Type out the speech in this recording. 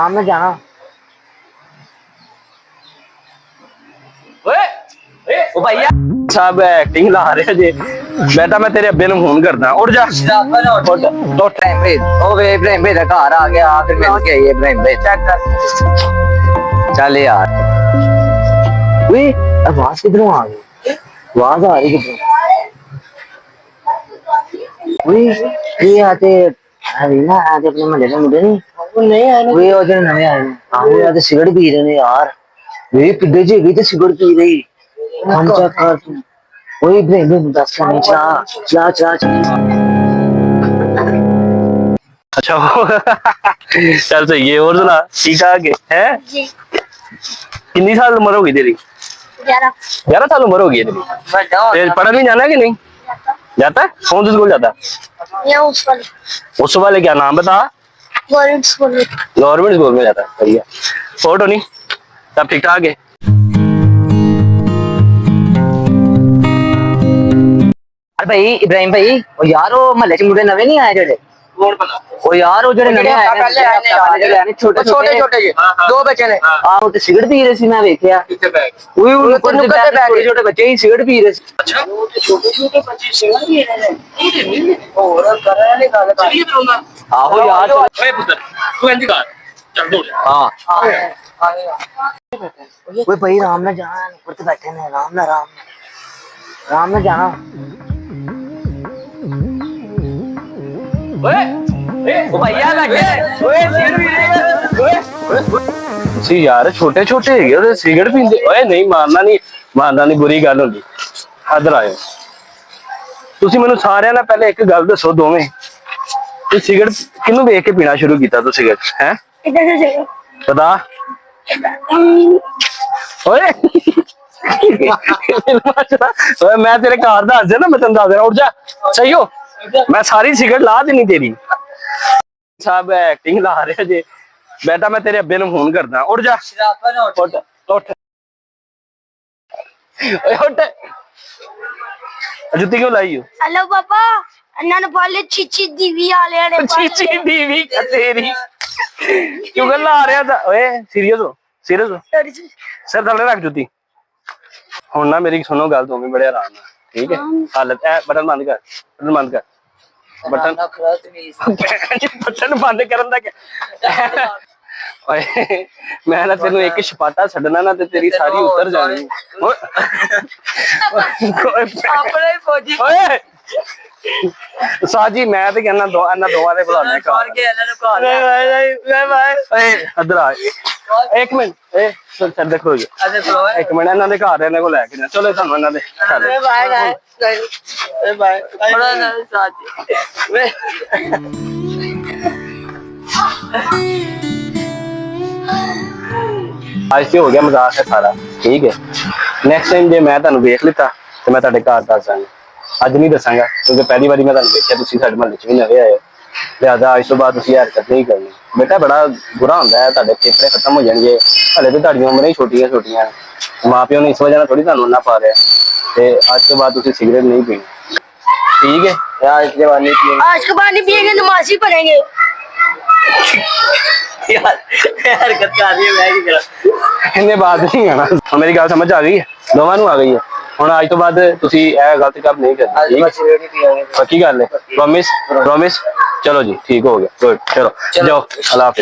काम में जाना। ओ भैया साहब एक्टिंग ला रहे जे बेटा मैं तेरे अब्बे नु फोन करदा उठ जा उठ इब्राहिम भाई घर आ गया फिर मिल के आइए इब्राहिम भाई चेक कर चल यार। ओए आवाज किधरों आ गई? आवाज आ रही किधरों? ओए ये आते अरे ना आते अपने महल्ले के मुंडे नहीं वो नहीं आए ना वो जो नए आए हैं वो यार सिगरेट पी रहे हैं यार। वे पिड्डे जी गई तो सिगरेट पी रही हम चेक कर तू। ओए इब्राहिम भाई दस का नहीं चला चला चला। अच्छा चल सही है। और सुना ठीक ठाक है? कितनी साल उम्र होगी तेरी? 11 साल उम्र होगी तेरी। फिर पढ़ने नहीं जाना है कि नहीं जाता है? कौन सा स्कूल जाता है? उस वाले क्या नाम बता? गवर्नमेंट स्कूल में जाता है। सही है। फोटो नहीं सब ठीक ठाक है? अरे भाई इब्राहिम भाई वो यार वो महल्ले च मुंडे नवे नहीं आए जेडे वो यार वो जेडे नवे आए ने छोटे छोटे दो बच्चे ने वो तो सिगरेट पी रहे सी मैं देखया ओए ऊपर नुक्कड़ पे बैठ के छोटे बच्चे ही सिगरेट पी रहे सी। अच्छा छोटे छोटे बच्चे सिगरेट पी रहे ने और कर रहे ने गल चलिए फिर उन्ना आहो यार ओए पुत्र तू इंज कर चल दो हां ओए भाई राम ना जान ऊपर तो बैठे ने राम ना जाना। भैया लगे यार छोटे छोटे है सिगरेट पींदे ओए नहीं मारना नहीं बुरी गल होगी। इधर आयो तुसी मैनू सारिਆਂ ਨਾਲ ਪਹਿਲੇ ਇੱਕ ਗੱਲ ਦੱਸੋ ਦੋਵੇਂ ਤੇ ਸਿਗਰਟ ਕਿਹਨੂੰ ਵੇਖ ਕੇ ਪੀਣਾ ਸ਼ੁਰੂ ਕੀਤਾ ਤੂੰ ਸਿਗਰਟ ਹੈ ਪਤਾ ਓਏ ਓਏ ਮੈਂ ਤੇਰੇ ਘਰ ਦੱਸ ਦੇ ਨਾ ਮੈਂ ਤੈਨੂੰ ਦੱਸ ਦੇਣਾ ਉੱਠ ਜਾ ਸਹੀ ਹੋ मैं सारी सिगरेट ला देनी तेरी। साहब एक्टिंग ला रहे जे बेटा मैं तेरे अब्बे नु फोन करदा उठ जा उठ उठ जुत्ती क्यों लाई हो? हेलो पापा अन्ना ने बोले चीची दीवी वाले ने चीची दीवी तेरी क्यों गल्ला आ रहा था? ओए सीरियस हो सर थल्ले रख जुत्ती हुन ना मेरी सुनो गल तुम भी बड़े आराम नाल ठीक है हालत ए बटन बंद कर बटन बटन बंद करन दा क्या ओए मैं ना तेनू एक छपाटा छड़ना ना ते तेरी सारी उतर जानी अपने फौजी ओए साजी मैं ते कहना दो अन्ना दोवां दे बुलाने का मार के अन्ना नु कॉल भाई ओए इधर आ एक मिनट ए सर देखो जी एक मिनट इन्हां दे घर इन्हां को लेके जा चलो सानू इन्हां दे चल बाय बाय बड़ा ना साजी वे आज से हो गया मजाक है सारा ठीक है। नेक्स्ट टाइम जे मैं तुहानू वेख लिता ते मैं तुहाडे घर दस जांगा अज नहीं दसांगा क्योंकि पहली बारी मैं तुहानू वेखिया तुसीं साडे महल्ले च भी नवे आए लिहाजा अज तो बाद तुसीं हरकत नहीं करनी बेटा बड़ा बुरा होंदा है तुहाडे पेपर खत्म हो जाएंगे हले तो तुहाडियां उमरां ही छोटियां माँ प्यो ने इस वजह थोड़ी तुहानू ना पा रहा ते अज तो बाद तुसीं सिगरेट नहीं पीनी ठीक है। आज के बाद नहीं पिएंगे नमाजी पढ़ेंगे यार हरकत कर रही है मैं की करा इन्हें बात नहीं आना मेरी गल समझ आ गई है दोवां नू आ गई है हुण अज तो बाद तुसीं ए गलत काम नहीं करनी पक्की गल है प्रॉमिस चलो जी ठीक हो गया गुड चलो जाओ अल्लाह हाफिज।